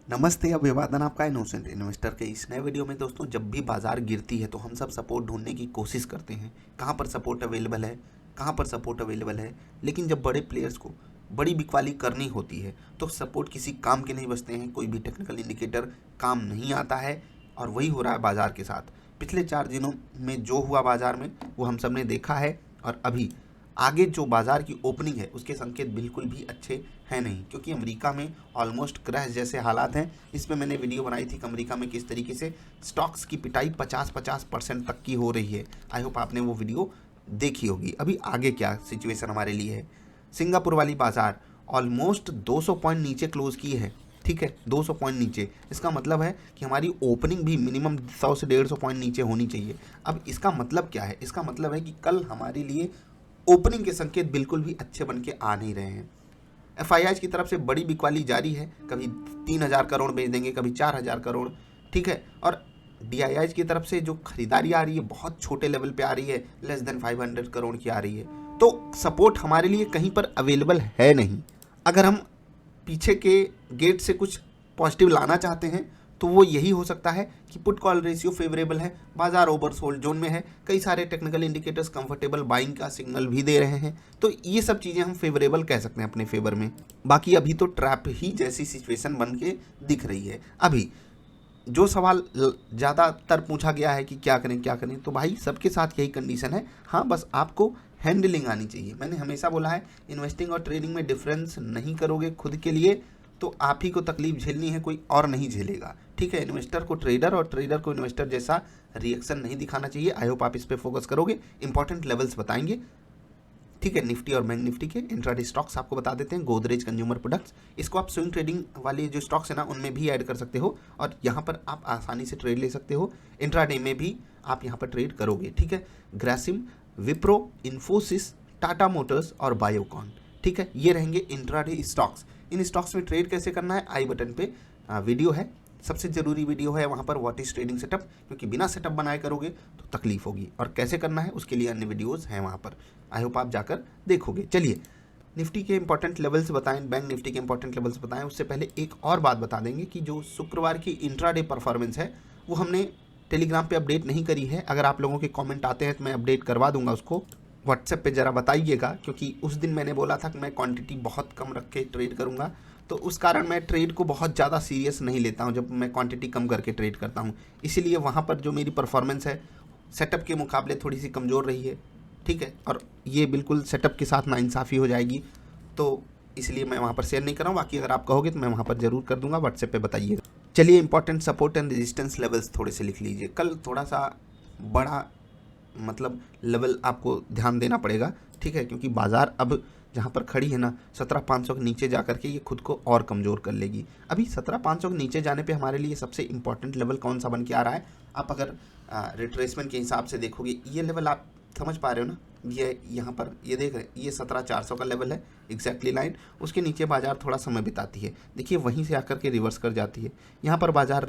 नमस्ते, अभिवादन आपका इनोसेंट इन्वेस्टर के इस नए वीडियो में। दोस्तों, जब भी बाजार गिरती है तो हम सब सपोर्ट ढूंढने की कोशिश करते हैं, कहाँ पर सपोर्ट अवेलेबल है, कहाँ पर सपोर्ट अवेलेबल है। लेकिन जब बड़े प्लेयर्स को बड़ी बिकवाली करनी होती है तो सपोर्ट किसी काम के नहीं बचते हैं, कोई भी टेक्निकल इंडिकेटर काम नहीं आता है। और वही हो रहा है बाजार के साथ। पिछले 4 दिनों में जो हुआ बाजार में वो हम सब ने देखा है। और अभी आगे जो बाजार की ओपनिंग है उसके संकेत बिल्कुल भी अच्छे हैं नहीं, क्योंकि अमेरिका में ऑलमोस्ट क्रैश जैसे हालात हैं। इस पे मैंने वीडियो बनाई थी कि अमेरिका में किस तरीके से स्टॉक्स की पिटाई 50-50% तक की हो रही है। आई होप आपने वो वीडियो देखी होगी। अभी आगे क्या सिचुएशन हमारे लिए है। सिंगापुर वाली बाजार ऑलमोस्ट 200 पॉइंट नीचे क्लोज की है। ठीक है, 200 पॉइंट नीचे। इसका मतलब है कि हमारी ओपनिंग भी मिनिमम 100 से 150 पॉइंट नीचे होनी चाहिए। अब इसका मतलब क्या है? इसका मतलब है कि कल हमारे लिए ओपनिंग के संकेत बिल्कुल भी अच्छे बन के आ नहीं रहे हैं। एफआईआई की तरफ से बड़ी बिकवाली जारी है, कभी 3,000 करोड़ बेच देंगे, कभी 4,000 करोड़। ठीक है, और डीआईआई की तरफ से जो खरीदारी आ रही है बहुत छोटे लेवल पे आ रही है, लेस देन 500 करोड़ की आ रही है। तो सपोर्ट हमारे लिए कहीं पर अवेलेबल है नहीं। अगर हम पीछे के गेट से कुछ पॉजिटिव लाना चाहते हैं तो वो यही हो सकता है कि पुट कॉल रेशियो फेवरेबल है, बाजार ओवरसोल्ड जोन में है, कई सारे टेक्निकल इंडिकेटर्स कंफर्टेबल बाइंग का सिग्नल भी दे रहे हैं। तो ये सब चीज़ें हम फेवरेबल कह सकते हैं अपने फेवर में। बाकी अभी तो ट्रैप ही जैसी सिचुएशन बन के दिख रही है। अभी जो सवाल ज़्यादातर पूछा गया है कि क्या करें क्या करें, तो भाई सबके साथ यही कंडीशन है। हाँ, बस आपको हैंडलिंग आनी चाहिए। मैंने हमेशा बोला है, इन्वेस्टिंग और ट्रेडिंग में डिफरेंस नहीं करोगे खुद के लिए तो आप ही को तकलीफ झेलनी है, कोई और नहीं झेलेगा। ठीक है, इन्वेस्टर को ट्रेडर और ट्रेडर को इन्वेस्टर जैसा रिएक्शन नहीं दिखाना चाहिए। आई होप आप इस पर फोकस करोगे। इंपॉर्टेंट लेवल्स बताएंगे। ठीक है, निफ्टी और बैंक निफ्टी के इंट्राडे स्टॉक्स आपको बता देते हैं। गोदरेज कंज्यूमर प्रोडक्ट्स, इसको आप स्विंग ट्रेडिंग वाले जो स्टॉक्स है ना उनमें भी ऐड कर सकते हो और यहाँ पर आप आसानी से ट्रेड ले सकते हो। इंट्राडे में भी आप यहाँ पर ट्रेड करोगे। ठीक है, ग्रासिम, विप्रो, इन्फोसिस, टाटा मोटर्स और बायोकॉन। ठीक है, ये रहेंगे इंट्राडे स्टॉक्स। इन स्टॉक्स में ट्रेड कैसे करना है, आई बटन पे वीडियो है, सबसे ज़रूरी वीडियो है वहाँ पर, व्हाट इज ट्रेडिंग सेटअप, क्योंकि बिना सेटअप बनाए करोगे तो तकलीफ होगी। और कैसे करना है उसके लिए अन्य वीडियोज़ हैं वहाँ पर, आई होप आप जाकर देखोगे। चलिए, निफ्टी के इंपॉर्टेंट लेवल्स बताएं, बैंक निफ्टी के इंपॉर्टेंट लेवल्स बताएं। उससे पहले एक और बात बता देंगे कि जो शुक्रवार की इंट्राडे परफॉर्मेंस है वो हमने टेलीग्राम पे अपडेट नहीं करी है। अगर आप लोगों के कमेंट आते हैं तो मैं अपडेट करवा दूंगा उसको। व्हाट्सएप पे ज़रा बताइएगा, क्योंकि उस दिन मैंने बोला था कि मैं क्वांटिटी बहुत कम रख के ट्रेड करूंगा, तो उस कारण मैं ट्रेड को बहुत ज़्यादा सीरियस नहीं लेता हूं जब मैं क्वांटिटी कम करके ट्रेड करता हूं। इसीलिए वहाँ पर जो मेरी परफॉर्मेंस है सेटअप के मुकाबले थोड़ी सी कमज़ोर रही है। ठीक है, और ये बिल्कुल सेटअप के साथ नाइंसाफ़ी हो जाएगी, तो इसलिए मैं वहाँ पर शेयर नहीं कर रहा हूँ। बाकी अगर आप कहोगे तो मैं वहाँ पर ज़रूर कर दूंगा, व्हाट्सएप पे बताइएगा। चलिए, important support and resistance levels थोड़े से लिख लीजिए। कल थोड़ा सा बड़ा मतलब लेवल आपको ध्यान देना पड़ेगा। ठीक है, क्योंकि बाजार अब जहाँ पर खड़ी है ना 17,500 के नीचे जा करके ये खुद को और कमज़ोर कर लेगी। अभी 17,500 के नीचे जाने पे हमारे लिए सबसे इंपॉर्टेंट लेवल कौन सा बन के आ रहा है? आप अगर रिट्रेसमेंट के हिसाब से देखोगे, ये लेवल आप समझ पा रहे हो ना, ये यहाँ पर ये देख रहे हैं, ये 17,400 का लेवल है, एग्जैक्टली लाइन। उसके नीचे बाजार थोड़ा समय बिताती है, देखिए वहीं से आकर के रिवर्स कर जाती है। यहाँ पर बाजार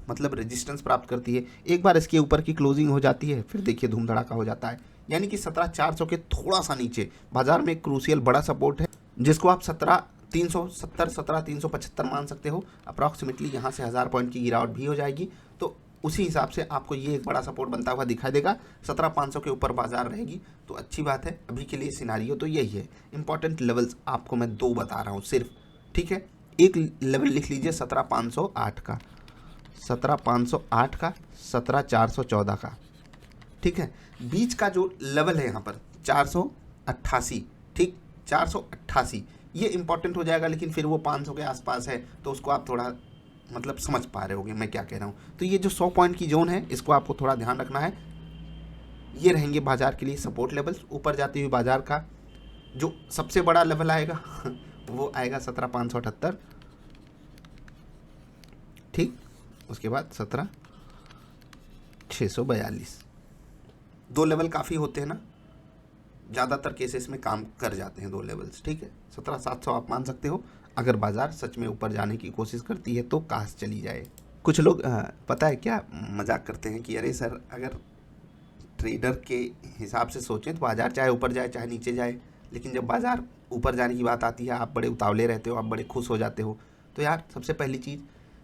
मतलब रेजिस्टेंस प्राप्त करती है, एक बार इसके ऊपर की क्लोजिंग हो जाती है, फिर देखिए धूम धड़ाका हो जाता है। यानी कि 17,400 के थोड़ा सा नीचे बाजार में एक क्रूशियल बड़ा सपोर्ट है, जिसको आप 17,370, 17,375 मान सकते हो। अप्रॉक्सीमेटली यहाँ से 1000 पॉइंट की गिरावट भी हो जाएगी, तो उसी हिसाब से आपको ये एक बड़ा सपोर्ट बनता हुआ दिखाई देगा। 17,500 के ऊपर बाजार रहेगी तो अच्छी बात है। अभी के लिए सिनारियो तो यही है। इंपॉर्टेंट लेवल्स आपको मैं 2 बता रहा हूँ सिर्फ। ठीक है, एक लेवल लिख लीजिए 17,508 का, 17,508 का, 17,414 का। ठीक है, बीच का जो लेवल है यहाँ पर 488। ठीक, 488 ये इंपॉर्टेंट हो जाएगा, लेकिन फिर वो 500 के आसपास है तो उसको आप थोड़ा मतलब समझ पा रहे होगे मैं क्या कह रहा हूँ। तो ये जो 100 पॉइंट की जोन है इसको आपको थोड़ा ध्यान रखना है। ये रहेंगे बाजार के लिए सपोर्ट लेवल्स। ऊपर जाती हुई बाजार का जो सबसे बड़ा लेवल आएगा वो आएगा 17,578। ठीक, उसके बाद 17,642। 2 लेवल काफ़ी होते हैं ना, ज़्यादातर केसेस में काम कर जाते हैं 2 लेवल्स। ठीक है, 17,700 आप मान सकते हो। अगर बाजार सच में ऊपर जाने की कोशिश करती है तो काश चली जाए। कुछ लोग पता है क्या मजाक करते हैं कि अरे सर, अगर ट्रेडर के हिसाब से सोचें तो बाजार चाहे ऊपर जाए चाहे नीचे जाए, लेकिन जब बाजार ऊपर जाने की बात आती है आप बड़े उतावले रहते हो, आप बड़े खुश हो जाते हो। तो यार सबसे पहली चीज़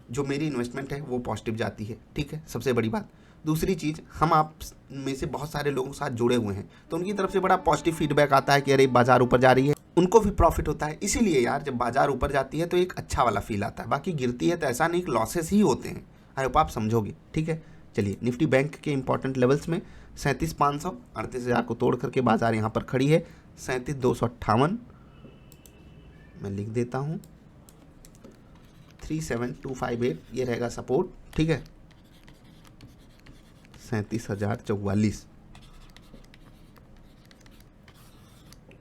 जो मेरी इन्वेस्टमेंट है वो पॉजिटिव जाती है, ठीक है, सबसे बड़ी बात। दूसरी चीज़, हम आप में से बहुत सारे लोगों के साथ जुड़े हुए हैं तो उनकी तरफ से बड़ा पॉजिटिव फीडबैक आता है कि अरे बाजार ऊपर जा रही है, उनको भी प्रॉफिट होता है। इसीलिए यार जब बाजार ऊपर जाती है तो एक अच्छा वाला फील आता है, बाकी गिरती है तो ऐसा नहीं कि लॉसेस ही होते हैं। आई होप आप समझोगे, ठीक है। चलिए, निफ्टी बैंक के इंपॉर्टेंट लेवल्स में 37,500 38,000 को तोड़ करके बाजार यहाँ पर खड़ी है। 37,258 मैं लिख देता हूँ, 37,258 ये रहेगा सपोर्ट, ठीक है। 37,044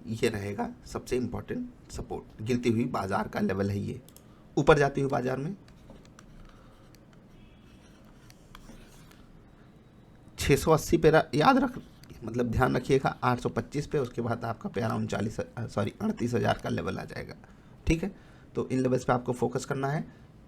ये रहेगा सबसे इंपॉर्टेंट सपोर्ट। गिरती हुई बाजार का लेवल है ये। ऊपर जाती हुई बाजार में 680 पे याद रख, मतलब ध्यान रखिएगा, 825 पे, उसके बाद आपका प्यारा 38,000 का लेवल आ जाएगा, ठीक है। तो इन लेवल्स पे आपको फोकस करना है।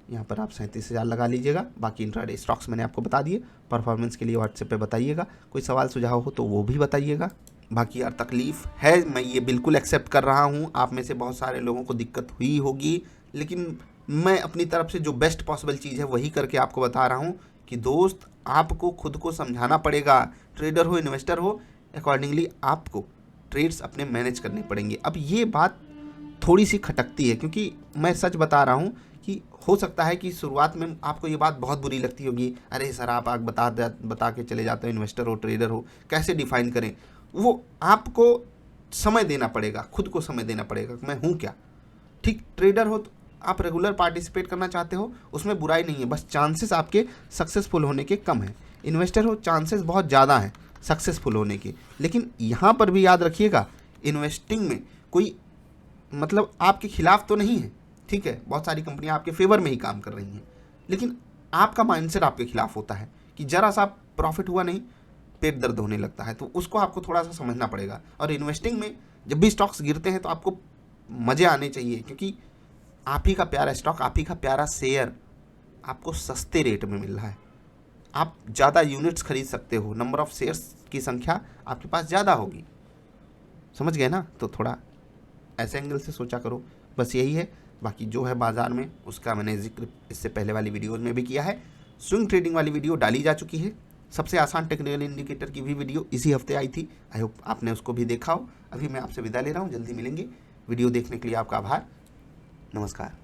यहाँ पर आप 37,000 लगा लीजिएगा। बाकी इंट्राडे स्टॉक्स मैंने आपको बता दिए। परफॉर्मेंस के लिए व्हाट्सएप पे बताइएगा, कोई सवाल सुझाव हो तो वो भी बताइएगा। बाकी यार तकलीफ़ है, मैं ये बिल्कुल एक्सेप्ट कर रहा हूँ, आप में से बहुत सारे लोगों को दिक्कत हुई होगी, लेकिन मैं अपनी तरफ से जो बेस्ट पॉसिबल चीज़ है वही करके आपको बता रहा हूँ कि दोस्त आपको खुद को समझाना पड़ेगा। ट्रेडर हो, इन्वेस्टर हो, अकॉर्डिंगली आपको ट्रेड्स अपने मैनेज करने पड़ेंगे। अब ये बात थोड़ी सी खटकती है क्योंकि मैं सच बता रहा हूँ कि हो सकता है कि शुरुआत में आपको ये बात बहुत बुरी लगती होगी, अरे सर आप बता के चले जाते हो, इन्वेस्टर हो, ट्रेडर हो, कैसे डिफाइन करें। वो आपको समय देना पड़ेगा, खुद को समय देना पड़ेगा, मैं हूँ क्या, ठीक। ट्रेडर हो तो आप रेगुलर पार्टिसिपेट करना चाहते हो, उसमें बुराई नहीं है, बस चांसेस आपके सक्सेसफुल होने के कम हैं। इन्वेस्टर हो, चांसेस बहुत ज़्यादा हैं सक्सेसफुल होने के। लेकिन यहाँ पर भी याद रखिएगा, इन्वेस्टिंग में कोई मतलब आपके खिलाफ तो नहीं है, ठीक है। बहुत सारी कंपनियां आपके फेवर में ही काम कर रही हैं, लेकिन आपका माइंडसेट आपके खिलाफ होता है कि जरा सा प्रॉफिट हुआ नहीं पेट दर्द होने लगता है, तो उसको आपको थोड़ा सा समझना पड़ेगा। और इन्वेस्टिंग में जब भी स्टॉक्स गिरते हैं तो आपको मज़े आने चाहिए, क्योंकि आप ही का प्यारा स्टॉक, आप ही का प्यारा शेयर आपको सस्ते रेट में मिल रहा है। आप ज़्यादा यूनिट्स खरीद सकते हो, नंबर ऑफ शेयर्स की संख्या आपके पास ज़्यादा होगी, समझ गए ना। तो थोड़ा ऐसे एंगल से सोचा करो, बस यही है। बाकी जो है बाजार में उसका मैंने जिक्र इससे पहले वाली वीडियो में भी किया है। स्विंग ट्रेडिंग वाली वीडियो डाली जा चुकी है। सबसे आसान टेक्निकल इंडिकेटर की भी वीडियो इसी हफ्ते आई थी, आई होप आपने उसको भी देखा हो। अभी मैं आपसे विदा ले रहा हूँ, जल्दी मिलेंगे। वीडियो देखने के लिए आपका आभार, नमस्कार।